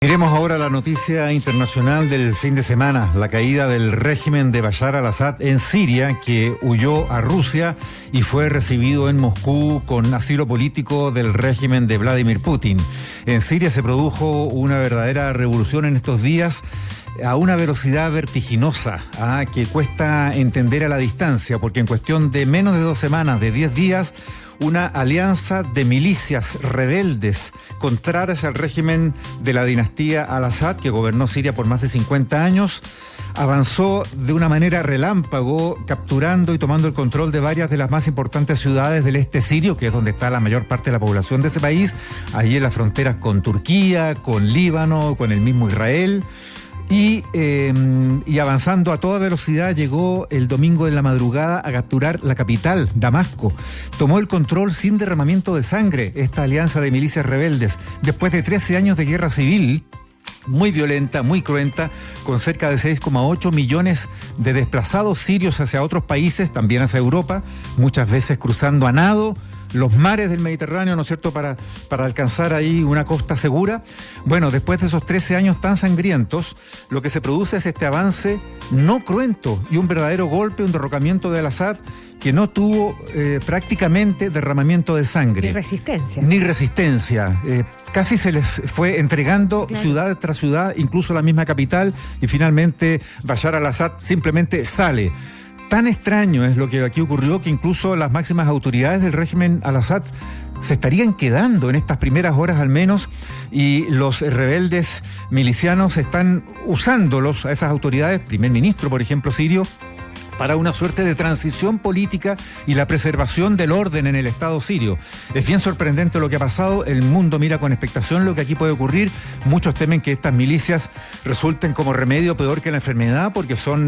Miremos ahora la noticia internacional del fin de semana, la caída del régimen de Bashar al-Assad en Siria, que huyó a Rusia y fue recibido en Moscú con asilo político del régimen de Vladimir Putin. En Siria se produjo una verdadera revolución en estos días a una velocidad vertiginosa, que cuesta entender a la distancia, porque en cuestión de menos de 2 semanas, de 10 días, una alianza de milicias rebeldes contrarias al régimen de la dinastía al-Assad, que gobernó Siria por más de 50 años, avanzó de una manera relámpago, capturando y tomando el control de varias de las más importantes ciudades del este sirio, que es donde está la mayor parte de la población de ese país, allí en las fronteras con Turquía, con Líbano, con el mismo Israel. Y avanzando a toda velocidad llegó el domingo en la madrugada a capturar la capital, Damasco. Tomó el control sin derramamiento de sangre esta alianza de milicias rebeldes después de 13 años de guerra civil, muy violenta, muy cruenta, con cerca de 6,8 millones de desplazados sirios hacia otros países, también hacia Europa, muchas veces cruzando a nado los mares del Mediterráneo, ¿no es cierto?, para alcanzar ahí una costa segura. Bueno, después de esos 13 años tan sangrientos, lo que se produce es este avance no cruento y un verdadero golpe, un derrocamiento de al-Assad que no tuvo prácticamente derramamiento de sangre. Ni resistencia. Casi se les fue entregando, claro, ciudad tras ciudad, incluso la misma capital, y finalmente Bashar al-Assad simplemente sale. Tan extraño es lo que aquí ocurrió que incluso las máximas autoridades del régimen al-Assad se estarían quedando en estas primeras horas al menos, y los rebeldes milicianos están usándolos a esas autoridades, primer ministro por ejemplo sirio, para una suerte de transición política y la preservación del orden en el Estado sirio. Es bien sorprendente lo que ha pasado, el mundo mira con expectación lo que aquí puede ocurrir. Muchos temen que estas milicias resulten como remedio peor que la enfermedad, porque son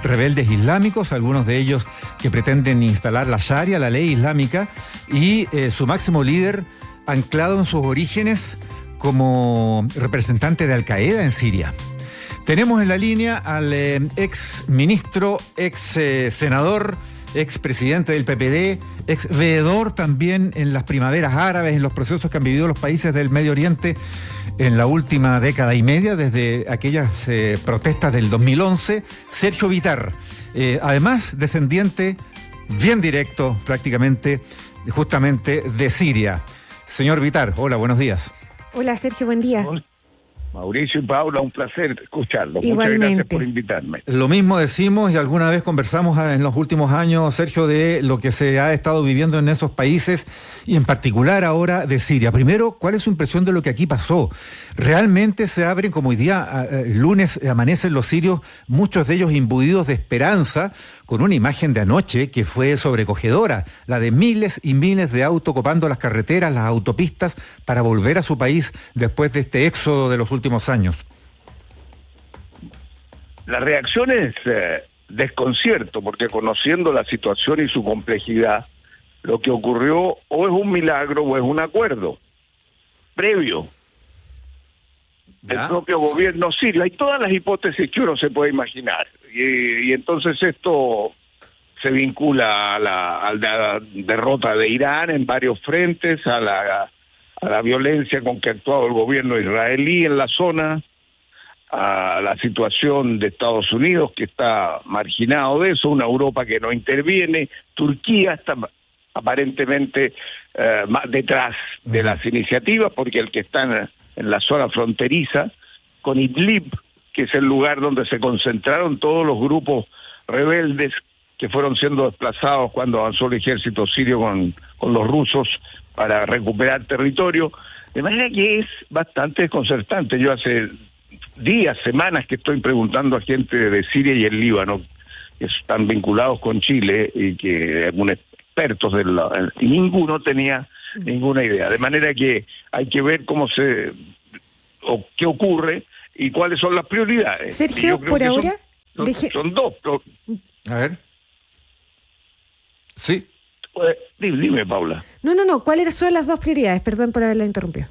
rebeldes islámicos, algunos de ellos que pretenden instalar la Sharia, la ley islámica, y su máximo líder anclado en sus orígenes como representante de Al-Qaeda en Siria. Tenemos en la línea al ex ministro, ex senador, ex presidente del PPD, ex veedor también en las primaveras árabes, en los procesos que han vivido los países del Medio Oriente en la última década y media, desde aquellas protestas del 2011, Sergio Bitar. Además, descendiente bien directo prácticamente, justamente de Siria. Señor Bitar, hola, buenos días. Hola Sergio, buen día. Mauricio y Paula, un placer escucharlo. Igualmente. Muchas gracias por invitarme. Lo mismo decimos, y alguna vez conversamos en los últimos años, Sergio, de lo que se ha estado viviendo en esos países y en particular ahora de Siria. Primero, ¿cuál es su impresión de lo que aquí pasó? ¿Realmente se abren, como hoy día, lunes, amanecen los sirios, muchos de ellos imbuidos de esperanza, con una imagen de anoche que fue sobrecogedora, la de miles y miles de autos copando las carreteras, las autopistas, para volver a su país después de este éxodo de los últimos años? La reacción es desconcierto, porque conociendo la situación y su complejidad, lo que ocurrió o es un milagro o es un acuerdo previo del propio gobierno sirio. Hay todas las hipótesis que uno se puede imaginar, y entonces esto se vincula a la derrota de Irán en varios frentes, a la violencia con que ha actuado el gobierno israelí en la zona, a la situación de Estados Unidos, que está marginado de eso, una Europa que no interviene, Turquía está aparentemente más detrás de las iniciativas, porque el que está en la zona fronteriza con Idlib, que es el lugar donde se concentraron todos los grupos rebeldes que fueron siendo desplazados cuando avanzó el ejército sirio con los rusos para recuperar territorio, de manera que es bastante desconcertante. Yo hace días, semanas que estoy preguntando a gente de Siria y el Líbano, que están vinculados con Chile y que algunos expertos y ninguno tenía ninguna idea. De manera que hay que ver qué ocurre y cuáles son las prioridades. Sergio, por ahora son dos. A ver. Sí. Dime, Paula. No. ¿Cuáles son las dos prioridades? Perdón por haberla interrumpido.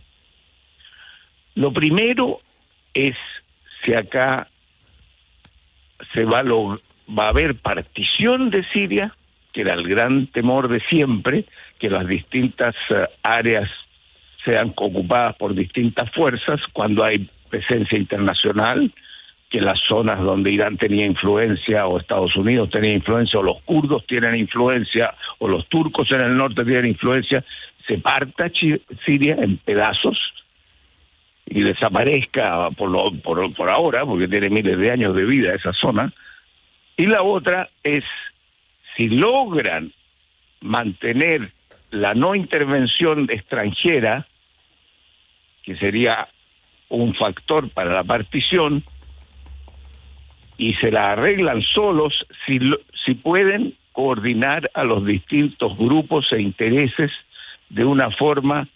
Lo primero es si acá va a haber partición de Siria, que era el gran temor de siempre, que las distintas áreas sean ocupadas por distintas fuerzas. Cuando hay presencia internacional, que las zonas donde Irán tenía influencia, o Estados Unidos tenía influencia, o los kurdos tienen influencia, o los turcos en el norte tienen influencia, se parta Siria en pedazos y desaparezca por ahora, porque tiene miles de años de vida esa zona. Y la otra es, si logran mantener la no intervención extranjera, que sería un factor para la partición, y se la arreglan solos, si pueden coordinar a los distintos grupos e intereses de una forma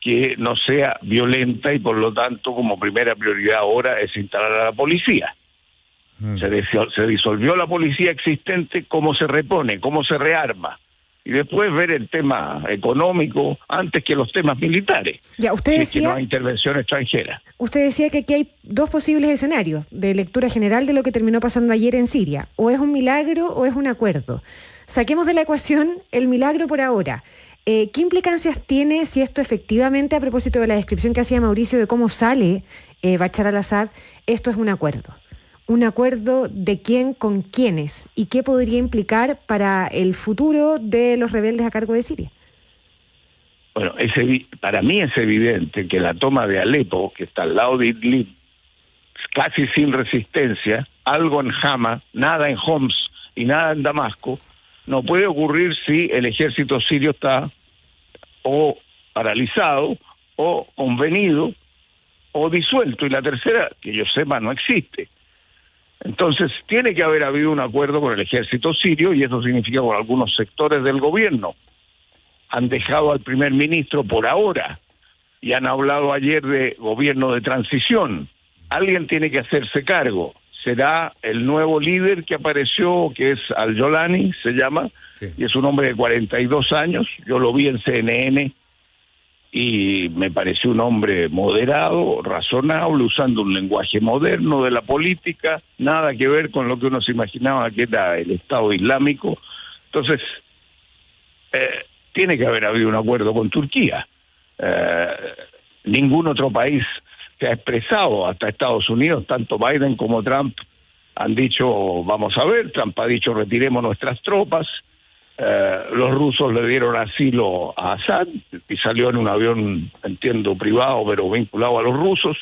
que no sea violenta, y por lo tanto como primera prioridad ahora es instalar a la policía. Se disolvió la policía existente, ¿cómo se repone? ¿Cómo se rearma? Y después ver el tema económico antes que los temas militares. Ya, usted decía, que no hay intervención extranjera. Usted decía que aquí hay dos posibles escenarios de lectura general de lo que terminó pasando ayer en Siria. O es un milagro o es un acuerdo. Saquemos de la ecuación el milagro por ahora. ¿Qué implicancias tiene si esto efectivamente, a propósito de la descripción que hacía Mauricio de cómo sale Bashar al-Assad, esto es un acuerdo? ¿Un acuerdo de quién con quiénes? ¿Y qué podría implicar para el futuro de los rebeldes a cargo de Siria? Bueno, para mí es evidente que la toma de Alepo, que está al lado de Idlib, casi sin resistencia, algo en Hama, nada en Homs y nada en Damasco, no puede ocurrir si el ejército sirio está o paralizado, o convenido, o disuelto. Y la tercera, que yo sepa, no existe. Entonces, tiene que haber habido un acuerdo con el ejército sirio, y eso significa con algunos sectores del gobierno. Han dejado al primer ministro por ahora, y han hablado ayer de gobierno de transición. Alguien tiene que hacerse cargo. Será el nuevo líder que apareció, que es Al-Jolani, se llama, sí, y es un hombre de 42 años. Yo lo vi en CNN, y me pareció un hombre moderado, razonable, usando un lenguaje moderno de la política, nada que ver con lo que uno se imaginaba que era el Estado Islámico. Entonces, tiene que haber habido un acuerdo con Turquía. Ningún otro país se ha expresado, hasta Estados Unidos, tanto Biden como Trump han dicho, vamos a ver. Trump ha dicho, retiremos nuestras tropas. Los rusos le dieron asilo a Assad y salió en un avión, entiendo, privado, pero vinculado a los rusos.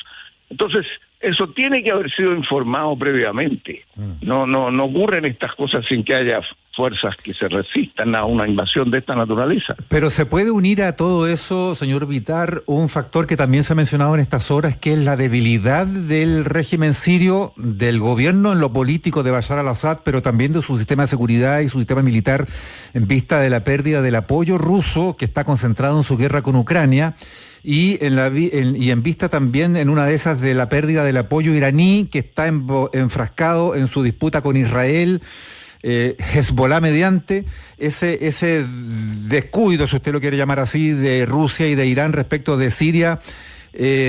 Entonces, eso tiene que haber sido informado previamente. No ocurren estas cosas sin que haya fuerzas que se resistan a una invasión de esta naturaleza. Pero se puede unir a todo eso, señor Bitar, un factor que también se ha mencionado en estas horas, que es la debilidad del régimen sirio, del gobierno en lo político de Bashar al-Assad, pero también de su sistema de seguridad y su sistema militar, en vista de la pérdida del apoyo ruso que está concentrado en su guerra con Ucrania, y en vista también, en una de esas, de la pérdida del apoyo iraní, que está enfrascado en su disputa con Israel, Hezbollah mediante, ese descuido, si usted lo quiere llamar así, de Rusia y de Irán respecto de Siria,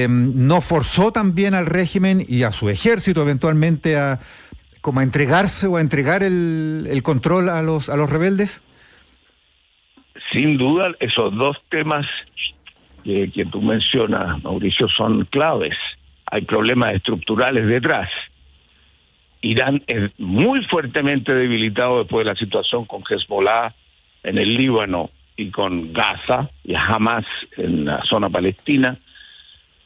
¿no forzó también al régimen y a su ejército eventualmente a entregarse o a entregar el control a los rebeldes? Sin duda, esos dos temas que tú mencionas, Mauricio, son claves. Hay problemas estructurales detrás. Irán es muy fuertemente debilitado después de la situación con Hezbollah en el Líbano y con Gaza y Hamas en la zona palestina.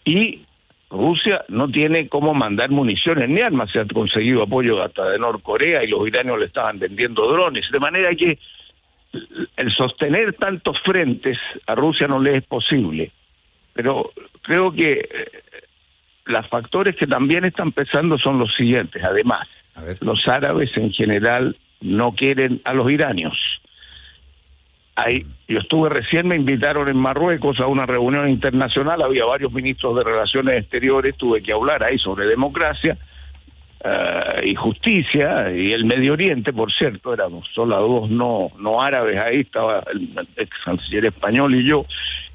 Y Rusia no tiene cómo mandar municiones ni armas. Se ha conseguido apoyo hasta de Norcorea y los iranios le estaban vendiendo drones. De manera que el sostener tantos frentes a Rusia no le es posible. Pero creo que los factores que también están pesando son los siguientes. Además, los árabes en general no quieren a los iranios. Yo estuve recién, me invitaron en Marruecos a una reunión internacional, había varios ministros de Relaciones Exteriores, tuve que hablar ahí sobre democracia y justicia, y el Medio Oriente, por cierto, éramos solo dos no árabes ahí, estaba el ex canciller español y yo,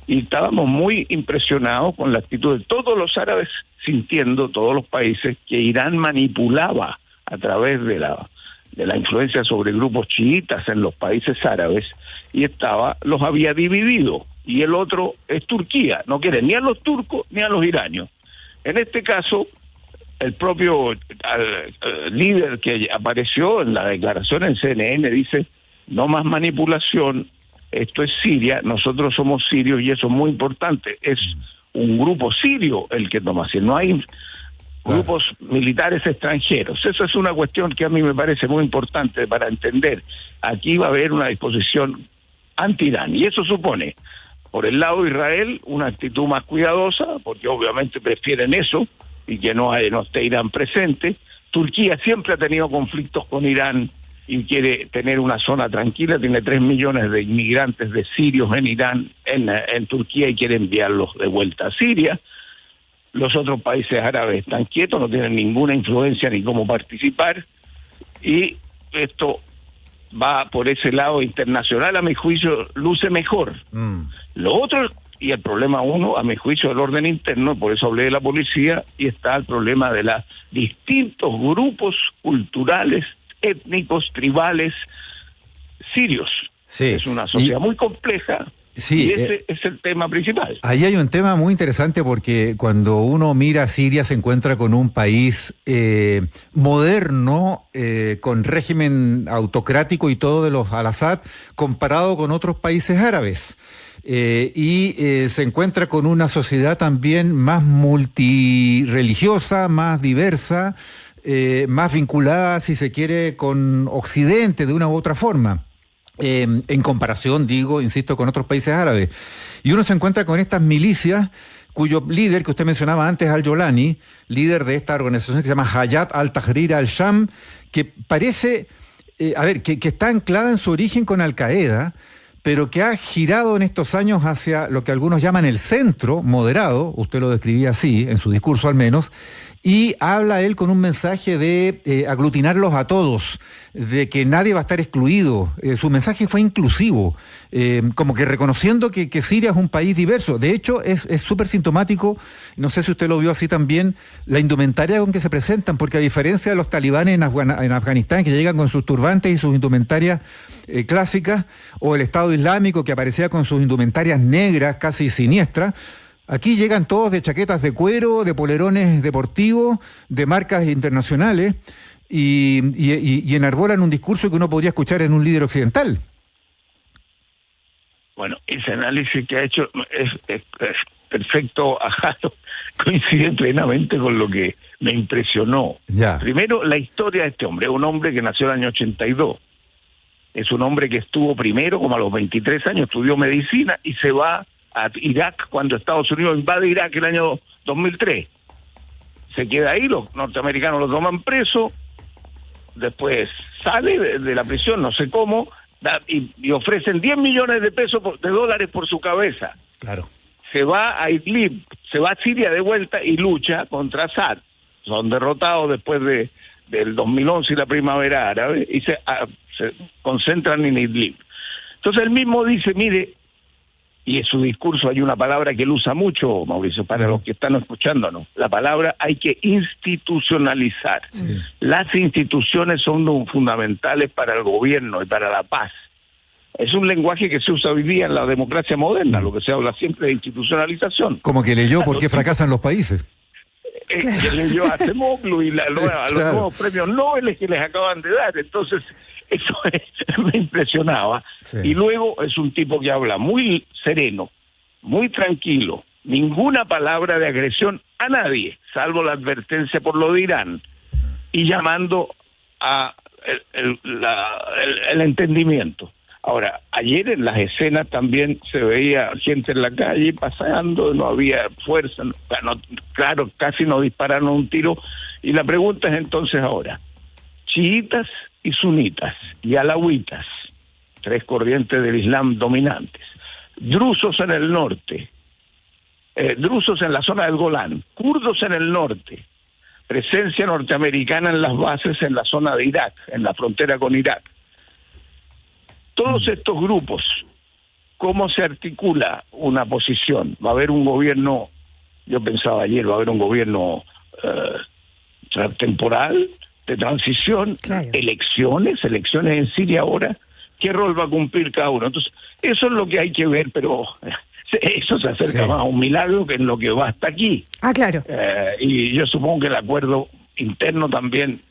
y estábamos muy impresionados con la actitud de todos los árabes, sintiendo, todos los países, que Irán manipulaba a través de la influencia sobre grupos chiitas en los países árabes, y los había dividido, y el otro es Turquía, no quiere ni a los turcos ni a los iranios. En este caso, el propio líder que apareció en la declaración en CNN dice, no más manipulación, esto es Siria, nosotros somos sirios y eso es muy importante, es un grupo sirio el que toma, si no hay grupos militares extranjeros. Esa es una cuestión que a mí me parece muy importante para entender. Aquí va a haber una disposición anti-Irán y eso supone, por el lado de Israel, una actitud más cuidadosa, porque obviamente prefieren eso y que no esté Irán presente. Turquía siempre ha tenido conflictos con Irán y quiere tener una zona tranquila, tiene 3 millones de inmigrantes de sirios en Irán, en Turquía, y quiere enviarlos de vuelta a Siria. Los otros países árabes están quietos, no tienen ninguna influencia ni cómo participar, y esto va por ese lado internacional, a mi juicio, luce mejor. Lo otro, y el problema uno, a mi juicio, el orden interno, por eso hablé de la policía, y está el problema de los distintos grupos culturales, étnicos, tribales, sirios. Sí. Es una sociedad muy compleja. Sí, y ese es el tema principal. Ahí hay un tema muy interesante porque cuando uno mira a Siria se encuentra con un país moderno, con régimen autocrático y todo de los al-Assad, comparado con otros países árabes. Se encuentra con una sociedad también más multireligiosa, más diversa, más vinculada, si se quiere, con Occidente de una u otra forma. En comparación, insisto, con otros países árabes. Y uno se encuentra con estas milicias cuyo líder, que usted mencionaba antes, Al-Jolani, líder de esta organización que se llama Hayat al-Tahrir al-Sham, que parece, que está anclada en su origen con Al-Qaeda, pero que ha girado en estos años hacia lo que algunos llaman el centro moderado, usted lo describía así, en su discurso al menos, y habla él con un mensaje de aglutinarlos a todos, de que nadie va a estar excluido. Su mensaje fue inclusivo, como que reconociendo que Siria es un país diverso. De hecho, es súper sintomático, no sé si usted lo vio así también, la indumentaria con que se presentan, porque a diferencia de los talibanes en Afganistán, que llegan con sus turbantes y sus indumentarias clásicas, o el Estado Islámico, que aparecía con sus indumentarias negras, casi siniestras, aquí llegan todos de chaquetas de cuero, de polerones deportivos, de marcas internacionales, y enarbolan un discurso que uno podría escuchar en un líder occidental. Bueno, ese análisis que ha hecho es perfecto, coincide plenamente con lo que me impresionó. Ya. Primero, la historia de este hombre. Es un hombre que nació en el año 82. Es un hombre que estuvo primero, como a los 23 años, estudió medicina y se va a Irak cuando Estados Unidos invade Irak el año 2003. Se queda ahí, los norteamericanos lo toman preso, después sale de la prisión, no sé cómo, y ofrecen 10 millones de dólares por su cabeza. Claro. Se va a Idlib, se va a Siria de vuelta y lucha contra Assad. Son derrotados después del 2011 y la primavera árabe, y se concentran en Idlib. Entonces él mismo dice, mire, y en su discurso hay una palabra que él usa mucho, Mauricio, para los que están escuchándonos. La palabra hay que institucionalizar. Sí. Las instituciones son fundamentales para el gobierno y para la paz. Es un lenguaje que se usa hoy día en la democracia moderna, lo que se habla siempre de institucionalización. Como que leyó por qué fracasan los países. Que leyó a Acemoglu y a los nuevos premios Nobel que les acaban de dar. Entonces, eso me impresionaba. Sí. Y luego es un tipo que habla muy sereno, muy tranquilo, ninguna palabra de agresión a nadie, salvo la advertencia por lo de Irán, y llamando a el entendimiento. Ahora, ayer en las escenas también se veía gente en la calle paseando, no había fuerza, claro, casi no dispararon un tiro, y la pregunta es entonces ahora, chiitas y sunitas y alawitas, 3 corrientes del Islam dominantes, drusos en el norte, drusos en la zona del Golán, kurdos en el norte, presencia norteamericana en las bases en la zona de Irak, en la frontera con Irak. Todos estos grupos, ¿cómo se articula una posición? Va a haber un gobierno, yo pensaba ayer, va a haber un gobierno temporal, de transición, claro. elecciones en Siria ahora, ¿qué rol va a cumplir cada uno? Entonces, eso es lo que hay que ver, pero eso se acerca Sí. más a un milagro que en lo que va hasta aquí. Ah, claro. Y yo supongo que el acuerdo interno también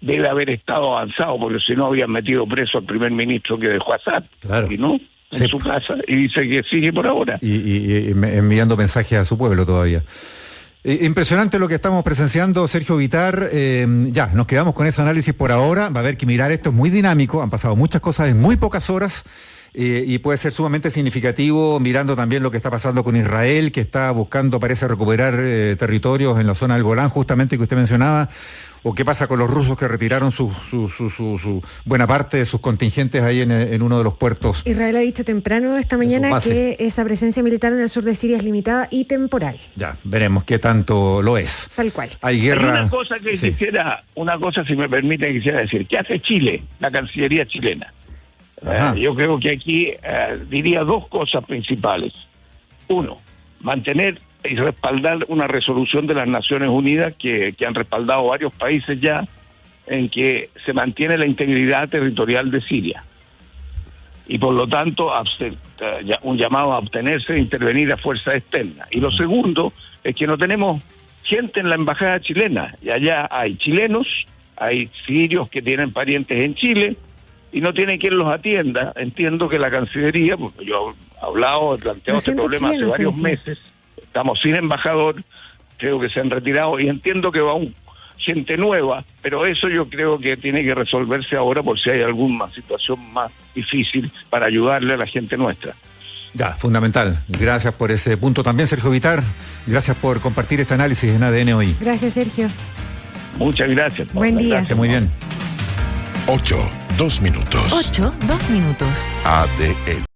debe haber estado avanzado, porque si no habían metido preso al primer ministro que dejó Assad, Claro. y no, en Sí. su casa, y dice que sigue por ahora. Y enviando mensajes a su pueblo todavía. Impresionante lo que estamos presenciando, Sergio Vitar. Ya, nos quedamos con ese análisis por ahora. Va a haber que mirar esto, es muy dinámico, han pasado muchas cosas en muy pocas horas. Y puede ser sumamente significativo mirando también lo que está pasando con Israel, que está buscando, parece, recuperar territorios en la zona del Golán, justamente que usted mencionaba, o qué pasa con los rusos que retiraron su buena parte de sus contingentes ahí en uno de los puertos. Israel ha dicho temprano esta mañana base. que esa presencia militar en el sur de Siria es limitada y temporal. Ya, veremos qué tanto lo es. Tal cual. Hay Hay guerra. una cosa que Sí. una cosa, si me permite, quisiera decir. ¿Qué hace Chile, la Cancillería chilena? Ajá. Yo creo que aquí diría dos cosas principales. Uno, mantener y respaldar una resolución de las Naciones Unidas que han respaldado varios países ya, en que se mantiene la integridad territorial de Siria. Y por lo tanto, un llamado a abstenerse de intervenir a fuerza externa. Y lo segundo es que no tenemos gente en la embajada chilena. Y allá hay chilenos, hay sirios que tienen parientes en Chile, y no tienen quien los atienda. Entiendo que la Cancillería, porque yo he hablado, he planteado este 200 problema hace chilenos, varios sí. meses, estamos sin embajador, creo que se han retirado, y entiendo que va gente nueva, pero eso yo creo que tiene que resolverse ahora por si hay alguna situación más difícil para ayudarle a la gente nuestra. Ya, fundamental. Gracias por ese punto también, Sergio Vitar. Gracias por compartir este análisis en ADN hoy. Gracias, Sergio. Muchas gracias. Paula. Buen día. Que muy bien. 8, 2 minutos. 8, 2 minutos. ADN.